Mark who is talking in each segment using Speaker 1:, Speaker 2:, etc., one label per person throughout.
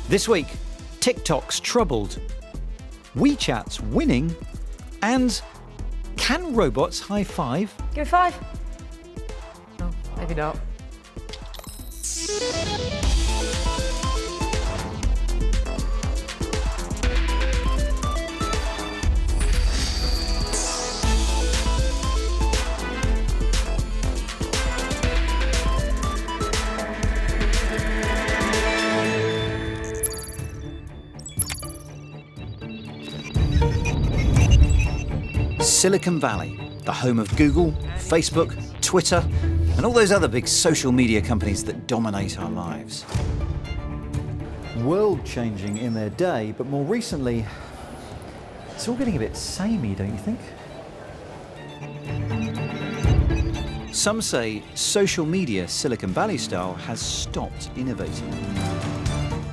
Speaker 1: This week, TikTok's troubled, WeChat's winning, and can robots high five?
Speaker 2: Give me 5. Oh, maybe not.
Speaker 1: Silicon Valley, the home of Google, Facebook, Twitter, and all those other big social media companies that dominate our lives. World-changing in their day, but more recently, it's all getting a bit samey, don't you think? Some say social media, Silicon Valley style, has stopped innovating.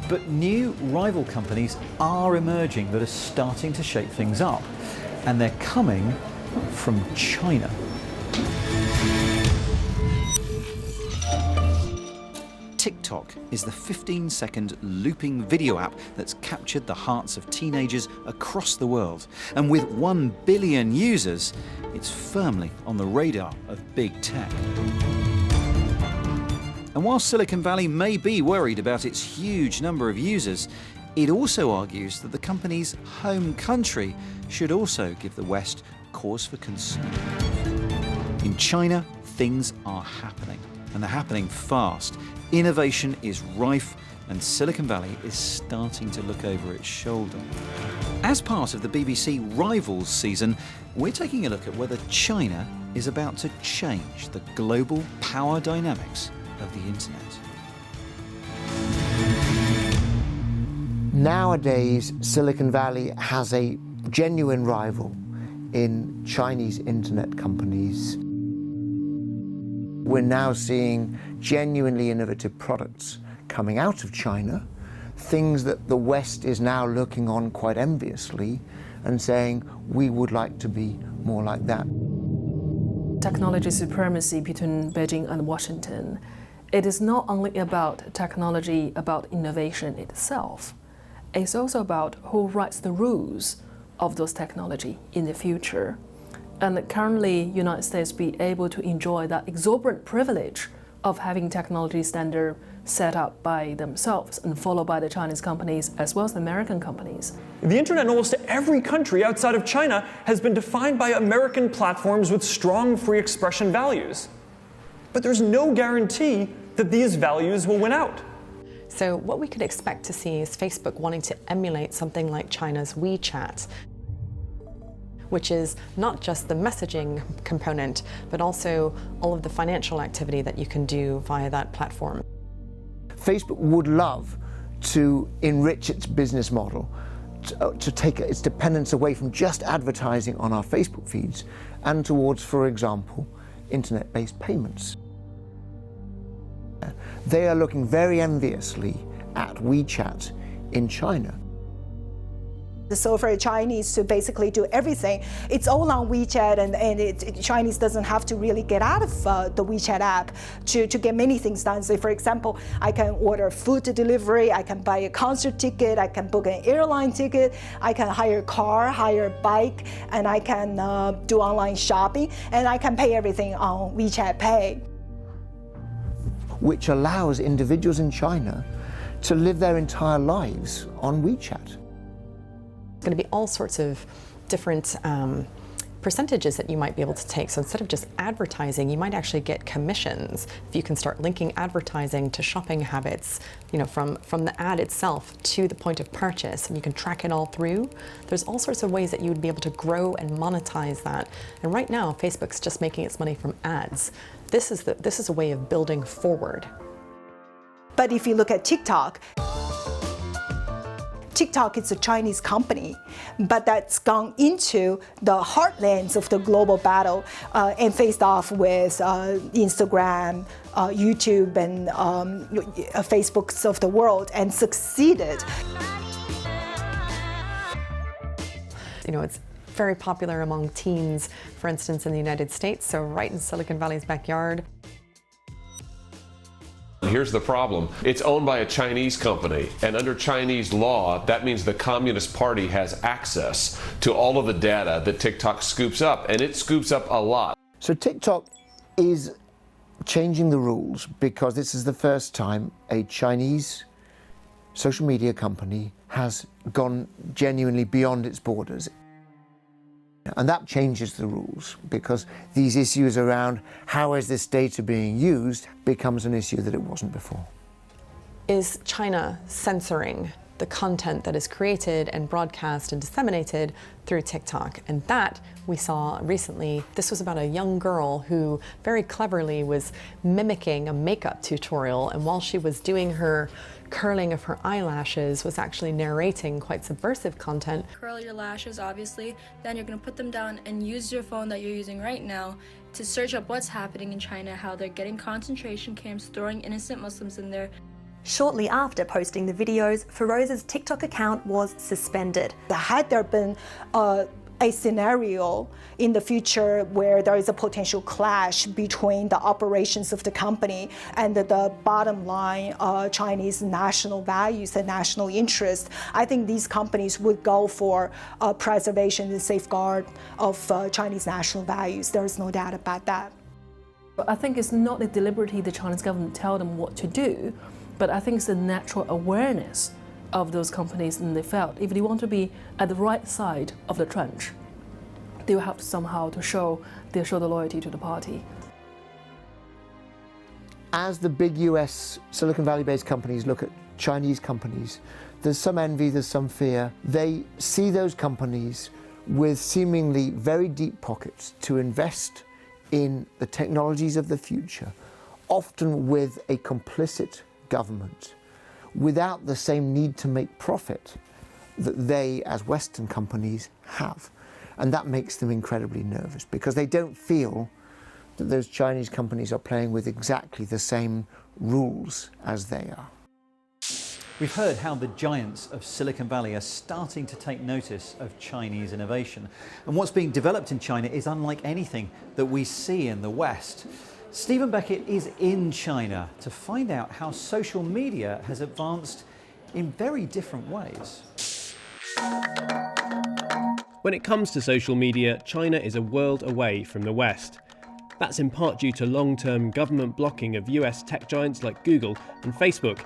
Speaker 1: But new rival companies are emerging that are starting to shake things up. And they're coming from China. TikTok is the 15-second looping video app that's captured the hearts of teenagers across the world. And with 1 billion users, it's firmly on the radar of big tech. And while Silicon Valley may be worried about its huge number of users, it also argues that the company's home country should also give the West cause for concern. In China, things are happening, and they're happening fast. Innovation is rife, and Silicon Valley is starting to look over its shoulder. As part of the BBC Rivals season, we're taking a look at whether China is about to change the global power dynamics of the internet.
Speaker 3: Nowadays, Silicon Valley has a genuine rival in Chinese internet companies. We're now seeing genuinely innovative products coming out of China, things that the West is now looking on quite enviously and saying, we would like to be more like that.
Speaker 2: Technology supremacy between Beijing and Washington. It is not only about technology, about innovation itself. It's also about who writes the rules of those technology in the future. And currently, United States be able to enjoy that exorbitant privilege of having technology standard set up by themselves and followed by the Chinese companies as well as the American companies.
Speaker 4: The internet in almost every country outside of China has been defined by American platforms with strong free expression values. But there's no guarantee that these values will win out.
Speaker 5: So what we could expect to see is Facebook wanting to emulate something like China's WeChat, which is not just the messaging component, but also all of the financial activity that you can do via that platform.
Speaker 3: Facebook would love to enrich its business model, to take its dependence away from just advertising on our Facebook feeds and towards, for example, internet-based payments. They are looking very enviously at WeChat in China.
Speaker 6: So for Chinese to basically do everything, it's all on WeChat, and Chinese doesn't have to really get out of the WeChat app to get many things done. So for example, I can order food delivery, I can buy a concert ticket, I can book an airline ticket, I can hire a car, hire a bike, and I can do online shopping, and I can pay everything on WeChat Pay.
Speaker 3: Which allows individuals in China to live their entire lives on WeChat.
Speaker 5: There's going to be all sorts of different percentages that you might be able to take. So instead of just advertising, you might actually get commissions if you can start linking advertising to shopping habits, from the ad itself to the point of purchase, and you can track it all through. There's all sorts of ways that you would be able to grow and monetize that. And right now, Facebook's just making its money from ads. This is a way of building forward.
Speaker 6: But if you look at TikTok is a Chinese company, but that's gone into the heartlands of the global battle and faced off with Instagram, YouTube, and Facebooks of the world, and succeeded.
Speaker 5: It's very popular among teens, for instance, in the United States, so right in Silicon Valley's backyard.
Speaker 7: here's the problem. It's owned by a Chinese company, and under Chinese law, that means the Communist Party has access to all of the data that TikTok scoops up, and it scoops up a lot.
Speaker 3: So TikTok is changing the rules because this is the first time a Chinese social media company has gone genuinely beyond its borders. And that changes the rules because these issues around how is this data being used becomes an issue that it wasn't before.
Speaker 5: Is China censoring the content that is created and broadcast and disseminated through TikTok? And that we saw recently. This was about a young girl who very cleverly was mimicking a makeup tutorial, and while she was doing her curling of her eyelashes was actually narrating quite subversive content.
Speaker 8: Curl your lashes, obviously, then you're going to put them down and use your phone that you're using right now to search up what's happening in China, how they're getting concentration camps, throwing innocent Muslims in there.
Speaker 9: Shortly after posting the videos, Feroza's TikTok account was suspended.
Speaker 6: Had there been a scenario in the future where there is a potential clash between the operations of the company and the bottom line Chinese national values and national interest, I think these companies would go for preservation and safeguard of Chinese national values. There is no doubt about that.
Speaker 2: I think it's not the deliberately the Chinese government tell them what to do, but I think it's the natural awareness of those companies, and they felt if they want to be at the right side of the trench, they will have to somehow to show the loyalty to the party.
Speaker 3: As the big US Silicon Valley-based companies look at Chinese companies, there's some envy, there's some fear. They see those companies with seemingly very deep pockets to invest in the technologies of the future, often with a complicit government, without the same need to make profit that they, as Western companies, have. And that makes them incredibly nervous because they don't feel that those Chinese companies are playing with exactly the same rules as they are.
Speaker 1: We've heard how the giants of Silicon Valley are starting to take notice of Chinese innovation. And what's being developed in China is unlike anything that we see in the West. Stephen Beckett is in China to find out how social media has advanced in very different ways.
Speaker 10: When it comes to social media, China is a world away from the West. That's in part due to long-term government blocking of US tech giants like Google and Facebook.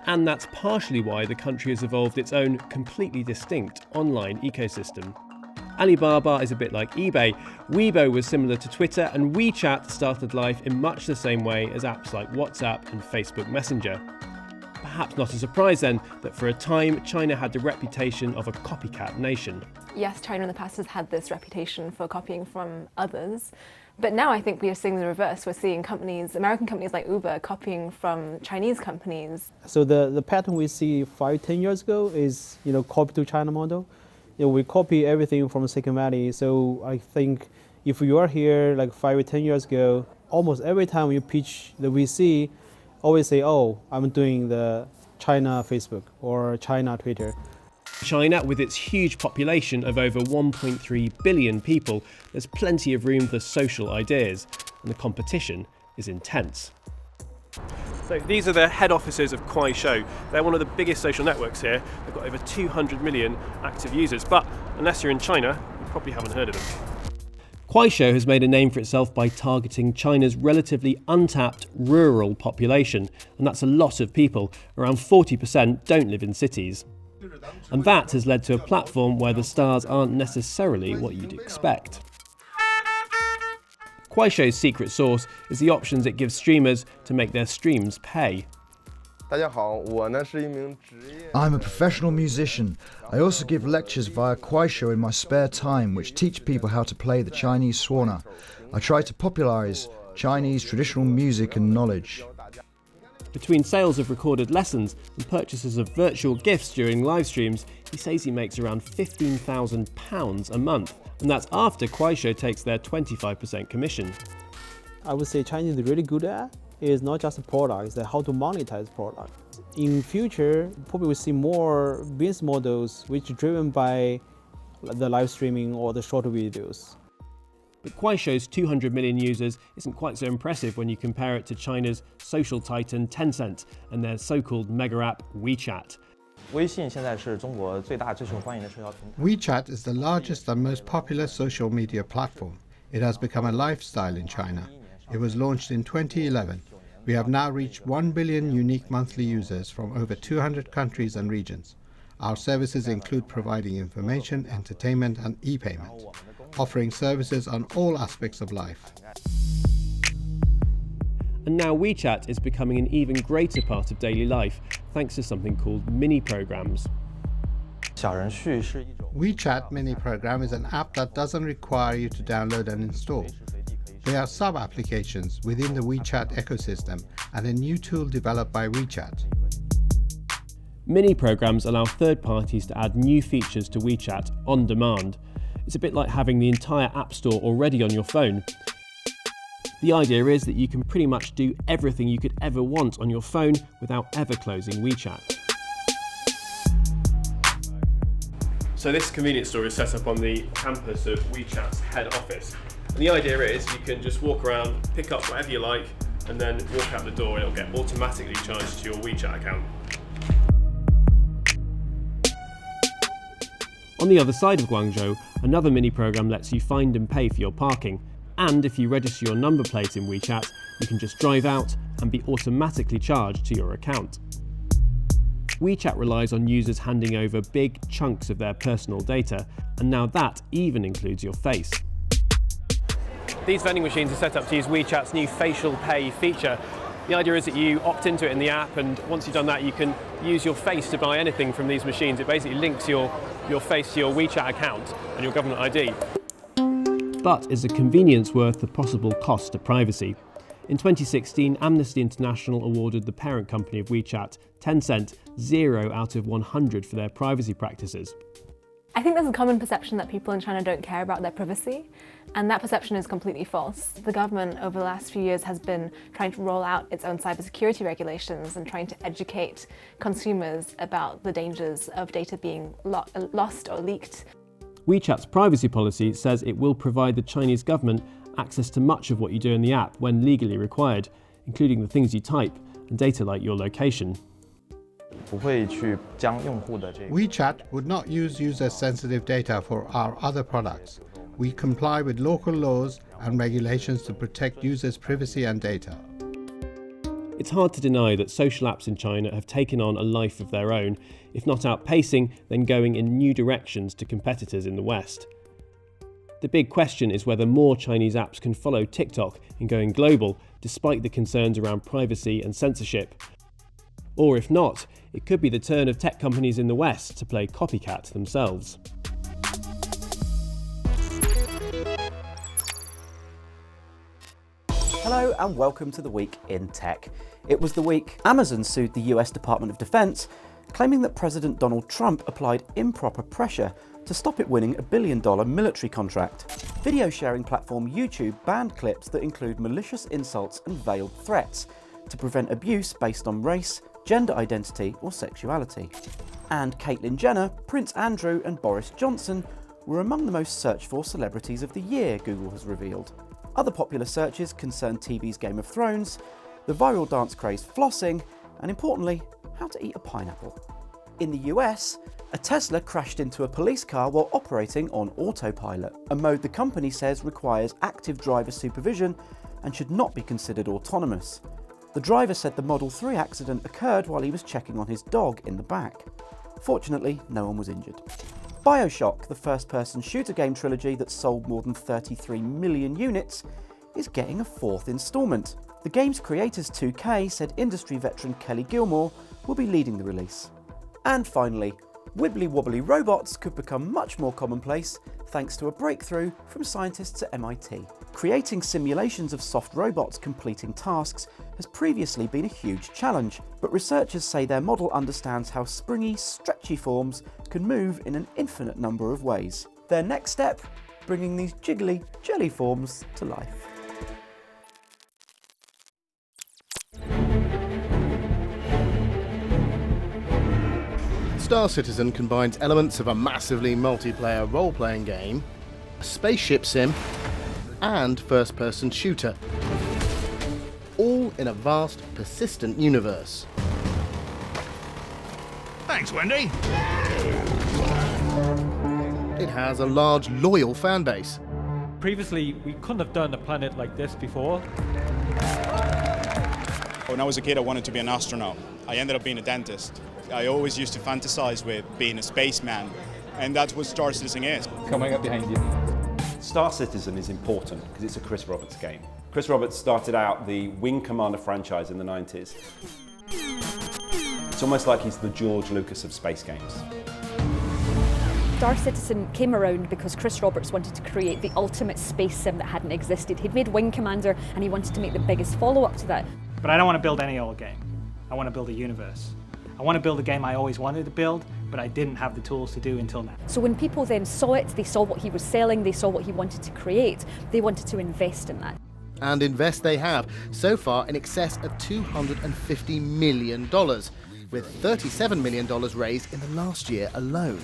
Speaker 10: And that's partially why the country has evolved its own completely distinct online ecosystem. Alibaba is a bit like eBay, Weibo was similar to Twitter, and WeChat started life in much the same way as apps like WhatsApp and Facebook Messenger. Perhaps not a surprise then that for a time China had the reputation of a copycat nation.
Speaker 11: Yes, China in the past has had this reputation for copying from others, but now I think we are seeing the reverse. We're seeing companies, American companies like Uber, copying from Chinese companies.
Speaker 12: So the pattern we see 5-10 years ago is, copy to China model. We copy everything from Silicon Valley. So I think if you are here like 5 or 10 years ago, almost every time you pitch the VC, always say, oh, I'm doing the China Facebook or China Twitter.
Speaker 10: China, with its huge population of over 1.3 billion people, there's plenty of room for social ideas, and the competition is intense.
Speaker 13: So these are the head offices of Kuaishou. They're one of the biggest social networks here. They've got over 200 million active users, but unless you're in China, you probably haven't heard of them.
Speaker 10: Kuaishou has made a name for itself by targeting China's relatively untapped rural population, and that's a lot of people. Around 40% don't live in cities. And that has led to a platform where the stars aren't necessarily what you'd expect. Kuaishou's secret sauce is the options it gives streamers to make their streams pay.
Speaker 14: I'm a professional musician. I also give lectures via Kuaishou in my spare time, which teach people how to play the Chinese swana. I try to popularise Chinese traditional music and knowledge.
Speaker 10: Between sales of recorded lessons and purchases of virtual gifts during live streams, he says he makes around £15,000 a month, and that's after Kuaishou takes their 25% commission.
Speaker 12: I would say Chinese is really good at is not just a product, it's how to monetize product. In future, probably we'll see more business models which are driven by the live streaming or the short videos.
Speaker 10: But Kuaishou's 200 million users isn't quite so impressive when you compare it to China's social titan Tencent and their so-called mega app WeChat.
Speaker 15: WeChat is the largest and most popular social media platform. It has become a lifestyle in China. It was launched in 2011. We have now reached 1 billion unique monthly users from over 200 countries and regions. Our services include providing information, entertainment and e-payment, offering services on all aspects of life.
Speaker 10: And now WeChat is becoming an even greater part of daily life, thanks to something called mini programs.
Speaker 15: WeChat mini program is an app that doesn't require you to download and install. They are sub-applications within the WeChat ecosystem and a new tool developed by WeChat.
Speaker 10: Mini programs allow third parties to add new features to WeChat on demand. It's a bit like having the entire App Store already on your phone. The idea is that you can pretty much do everything you could ever want on your phone without ever closing WeChat.
Speaker 13: So this convenience store is set up on the campus of WeChat's head office. And the idea is you can just walk around, pick up whatever you like, and then walk out the door and it'll get automatically charged to your WeChat account.
Speaker 10: On the other side of Guangzhou, another mini program lets you find and pay for your parking. And if you register your number plate in WeChat, you can just drive out and be automatically charged to your account. WeChat relies on users handing over big chunks of their personal data, and now that even includes your face.
Speaker 13: These vending machines are set up to use WeChat's new facial pay feature. The idea is that you opt into it in the app, and once you've done that, you can use your face to buy anything from these machines. It basically links your face to your WeChat account and your government ID.
Speaker 10: But is the convenience worth the possible cost to privacy? In 2016, Amnesty International awarded the parent company of WeChat, Tencent, 0 out of 100 for their privacy practices.
Speaker 11: I think there's a common perception that people in China don't care about their privacy, and that perception is completely false. The government over the last few years has been trying to roll out its own cybersecurity regulations and trying to educate consumers about the dangers of data being lost or leaked.
Speaker 10: WeChat's privacy policy says it will provide the Chinese government access to much of what you do in the app when legally required, including the things you type and data like your location.
Speaker 15: WeChat would not use user-sensitive data for our other products. We comply with local laws and regulations to protect users' privacy and data.
Speaker 10: It's hard to deny that social apps in China have taken on a life of their own, if not outpacing, then going in new directions to competitors in the West. The big question is whether more Chinese apps can follow TikTok in going global, despite the concerns around privacy and censorship. Or if not, it could be the turn of tech companies in the West to play copycat themselves.
Speaker 16: Hello and welcome to the Week in Tech. It was the week Amazon sued the US Department of Defense, claiming that President Donald Trump applied improper pressure to stop it winning a $1 billion military contract. Video sharing platform YouTube banned clips that include malicious insults and veiled threats to prevent abuse based on race, gender identity or sexuality. And Caitlyn Jenner, Prince Andrew and Boris Johnson were among the most searched for celebrities of the year, Google has revealed. Other popular searches concern TV's Game of Thrones, the viral dance craze flossing, and importantly, how to eat a pineapple. In the US, a Tesla crashed into a police car while operating on autopilot, a mode the company says requires active driver supervision and should not be considered autonomous. The driver said the Model 3 accident occurred while he was checking on his dog in the back. Fortunately, no one was injured. BioShock, the first-person shooter game trilogy that sold more than 33 million units, is getting a fourth instalment. The game's creators 2K said industry veteran Kelly Gilmore will be leading the release. And finally, wibbly-wobbly robots could become much more commonplace thanks to a breakthrough from scientists at MIT. Creating simulations of soft robots completing tasks has previously been a huge challenge, but researchers say their model understands how springy, stretchy forms can move in an infinite number of ways. Their next step, bringing these jiggly, jelly forms to life.
Speaker 17: Star Citizen combines elements of a massively multiplayer role-playing game, a spaceship sim, and first-person shooter. All in a vast, persistent universe.
Speaker 18: Thanks, Wendy.
Speaker 17: It has a large, loyal fan base.
Speaker 19: Previously, we couldn't have done a planet like this before.
Speaker 20: When I was a kid, I wanted to be an astronaut. I ended up being a dentist. I always used to fantasize with being a spaceman, and that's what Star Citizen is.
Speaker 19: Coming up behind you.
Speaker 21: Star Citizen is important because it's a Chris Roberts game. Chris Roberts started out the Wing Commander franchise in the 90s. It's almost like he's the George Lucas of space games.
Speaker 22: Star Citizen came around because Chris Roberts wanted to create the ultimate space sim that hadn't existed. He'd made Wing Commander and he wanted to make the biggest follow-up to that.
Speaker 19: But I don't want to build any old game. I want to build a universe. I want to build a game I always wanted to build, but I didn't have the tools to do until now.
Speaker 22: So when people then saw it, they saw what he was selling, they saw what he wanted to create, they wanted to invest in that.
Speaker 17: And invest they have, so far in excess of $250 million, with $37 million raised in the last year alone.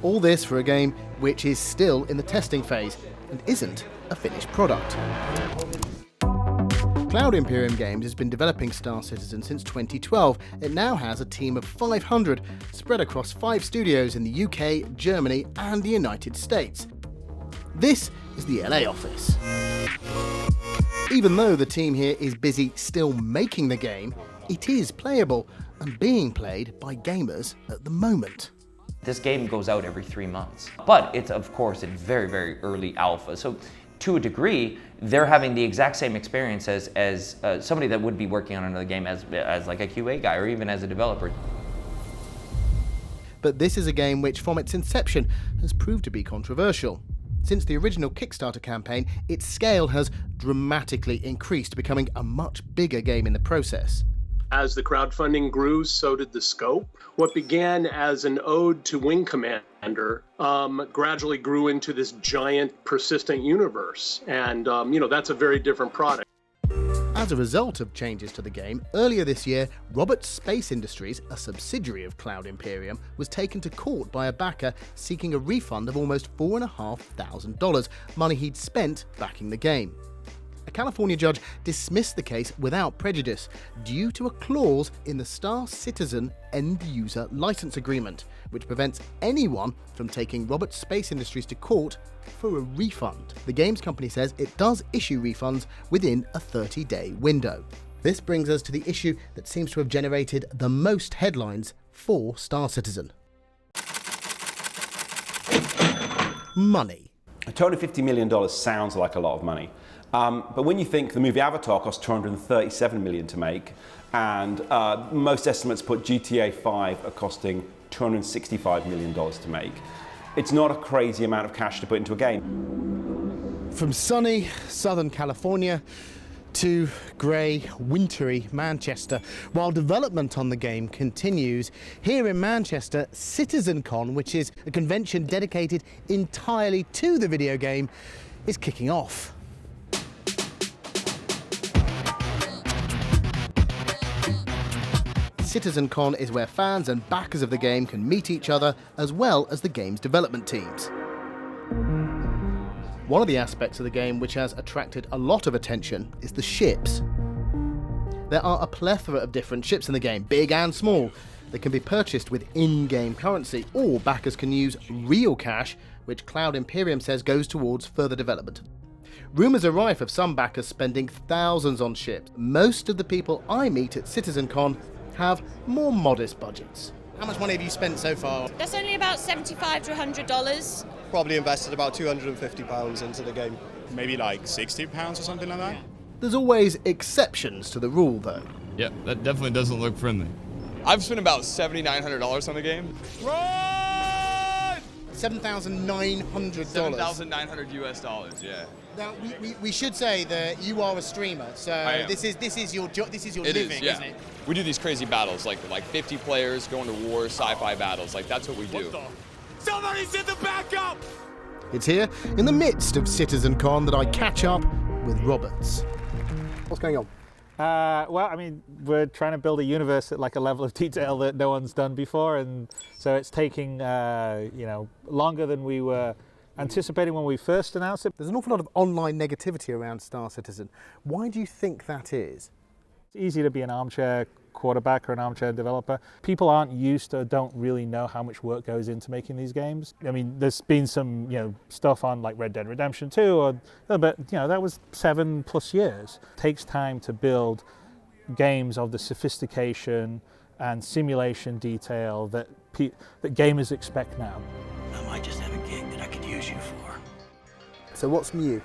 Speaker 17: All this for a game which is still in the testing phase and isn't a finished product. Cloud Imperium Games has been developing Star Citizen since 2012. It now has a team of 500 spread across 5 studios in the UK, Germany and the United States. This is the LA office. Even though the team here is busy still making the game, it is playable and being played by gamers at the moment.
Speaker 23: This game goes out every 3 months, but it's of course in very, very early alpha. So to a degree, they're having the exact same experience as somebody that would be working on another game as like a QA guy or even as a developer.
Speaker 17: But this is a game which from its inception has proved to be controversial. Since the original Kickstarter campaign, its scale has dramatically increased, becoming a much bigger game in the process.
Speaker 24: As the crowdfunding grew, so did the scope. What began as an ode to Wing Commander gradually grew into this giant, persistent universe. And, that's a very different product.
Speaker 17: As a result of changes to the game, earlier this year, Roberts Space Industries, a subsidiary of Cloud Imperium, was taken to court by a backer seeking a refund of almost $4,500, money he'd spent backing the game. A California judge dismissed the case without prejudice due to a clause in the Star Citizen end-user license agreement, which prevents anyone from taking Roberts Space Industries to court for a refund. The games company says it does issue refunds within a 30-day window. This brings us to the issue that seems to have generated the most headlines for Star Citizen. Money.
Speaker 21: $250 million sounds like a lot of money. But when you think the movie Avatar cost $237 million to make, and most estimates put GTA 5 are costing $265 million to make, it's not a crazy amount of cash to put into a game.
Speaker 17: From sunny Southern California to grey, wintry Manchester, while development on the game continues, here in Manchester, CitizenCon, which is a convention dedicated entirely to the video game, is kicking off. CitizenCon is where fans and backers of the game can meet each other, as well as the game's development teams. One of the aspects of the game which has attracted a lot of attention is the ships. There are a plethora of different ships in the game, big and small. They can be purchased with in-game currency, or backers can use real cash, which Cloud Imperium says goes towards further development. Rumours are rife of some backers spending thousands on ships. Most of the people I meet at CitizenCon have more modest budgets. How much money have you spent so far?
Speaker 25: That's only about $75 to $100.
Speaker 26: Probably invested about £250 into the game.
Speaker 20: Maybe like £60 or something like that.
Speaker 17: There's always exceptions to the rule though.
Speaker 27: Yeah, that definitely doesn't look friendly. I've spent about $7,900 on the game.
Speaker 17: $7,900.
Speaker 27: $7,900 US, yeah.
Speaker 17: Now we should say that you are a streamer, so this is your living, isn't it?
Speaker 27: We do these crazy battles, like 50 players going to war, sci-fi battles. Like that's what we do.
Speaker 18: Somebody send the backup!
Speaker 17: It's here in the midst of CitizenCon that I catch up with Roberts. What's going on?
Speaker 19: Well, I mean, we're trying to build a universe at like a level of detail that no one's done before, and so it's taking longer than we were
Speaker 2: anticipating when we first announced it.
Speaker 17: There's an awful lot of online negativity around Star Citizen. Why do you think that is?
Speaker 2: It's easy to be an armchair quarterback or an armchair developer. People aren't used to, don't really know how much work goes into making these games. I mean, there's been some, stuff on like Red Dead Redemption 2, but that was 7+ years. It takes time to build games of the sophistication and simulation detail that gamers expect now.
Speaker 4: I might just have a gig that I could use you for.
Speaker 17: So what's new?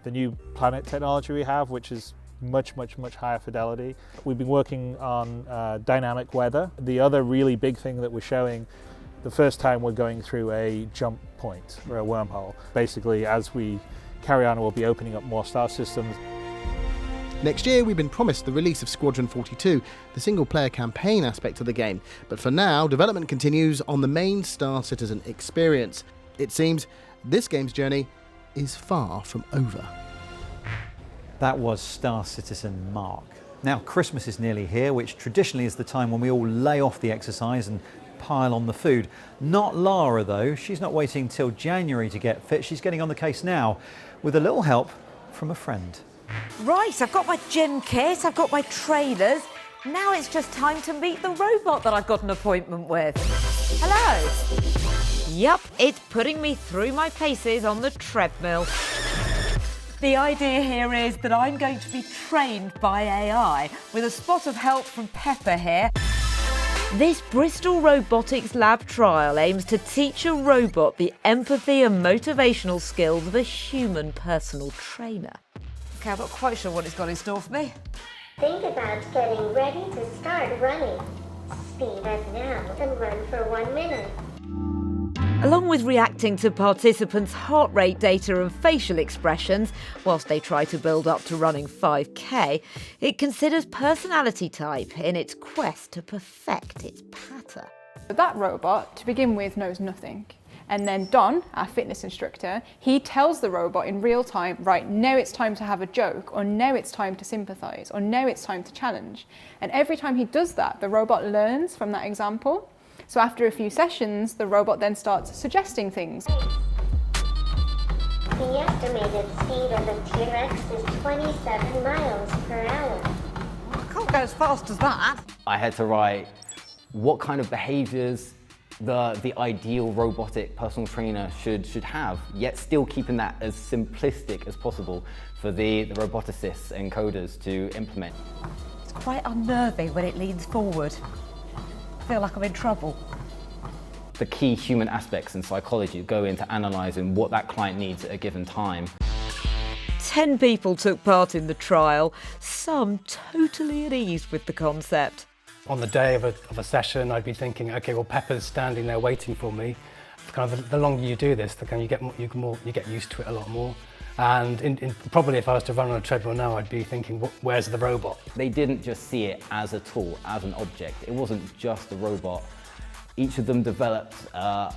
Speaker 2: The new planet technology we have, which is much higher fidelity. We've been working on dynamic weather. The other really big thing that we're showing, the first time we're going through a jump point or a wormhole. Basically, as we carry on, we'll be opening up more star systems.
Speaker 17: Next year, we've been promised the release of Squadron 42, the single-player campaign aspect of the game. But for now, development continues on the main Star Citizen experience. It seems this game's journey is far from over.
Speaker 1: That was Star Citizen Mark. Now, Christmas is nearly here, which traditionally is the time when we all lay off the exercise and pile on the food. Not Lara, though. She's not waiting till January to get fit. She's getting on the case now with a little help from a friend.
Speaker 5: Right, I've got my gym kit, I've got my trainers. Now it's just time to meet the robot that I've got an appointment with. Hello. Yup, it's putting me through my paces on the treadmill. The idea here is that I'm going to be trained by AI with a spot of help from Pepper here. This Bristol Robotics Lab trial aims to teach a robot the empathy and motivational skills of a human personal trainer. Okay, I'm not quite sure what it's got in store for me.
Speaker 6: Think about getting ready to start running. Speed up now and run for 1 minute.
Speaker 5: Along with reacting to participants' heart rate data and facial expressions, whilst they try to build up to running 5K, it considers personality type in its quest to perfect its patter.
Speaker 7: That robot, to begin with, knows nothing. And then Don, our fitness instructor, he tells the robot in real time, right, now it's time to have a joke, or now it's time to sympathise, or now it's time to challenge. And every time he does that, the robot learns from that example. So after a few sessions, the robot then starts suggesting things.
Speaker 6: The estimated speed of the T-Rex is 27 miles per hour.
Speaker 5: I can't go as fast as that.
Speaker 8: I had to write what kind of behaviours the ideal robotic personal trainer should have, yet still keeping that as simplistic as possible for the roboticists and coders to implement.
Speaker 5: It's quite unnerving when it leans forward. I feel like I'm in trouble.
Speaker 8: The key human aspects in psychology go into analysing what that client needs at a given time.
Speaker 5: 10 people took part in the trial, some totally at ease with the concept.
Speaker 9: On the day of a session, I'd be thinking, okay, well, Pepper's standing there waiting for me. Kind of the longer you do this, the kind you get used to it a lot more. And probably if I was to run on a treadmill now, I'd be thinking, where's the robot?
Speaker 8: They didn't just see it as a tool, as an object. It wasn't just a robot. Each of them developed, I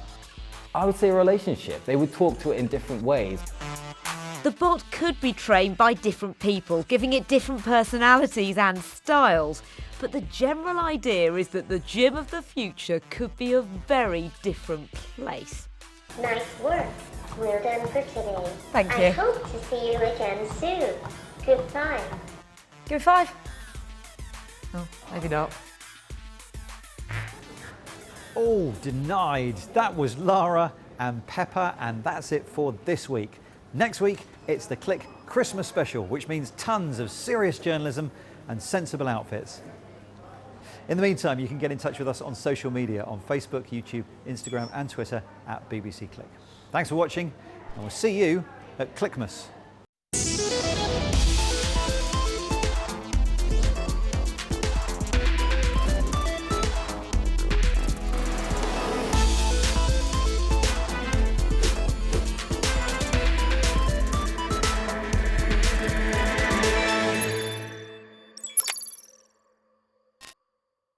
Speaker 8: would say, a relationship. They would talk to it in different ways.
Speaker 5: The bot could be trained by different people, giving it different personalities and styles. But the general idea is that the gym of the future could be a very different place.
Speaker 6: Nice work. We're done for today.
Speaker 5: Thank you.
Speaker 6: I hope to see you again soon. Goodbye.
Speaker 5: Give me 5. Oh, maybe not.
Speaker 1: Oh, denied. That was Lara and Pepper, and that's it for this week. Next week, it's the Click Christmas special, which means tons of serious journalism and sensible outfits. In the meantime, you can get in touch with us on social media on Facebook, YouTube, Instagram and Twitter at BBC Click. Thanks for watching, and we'll see you at Clickmas.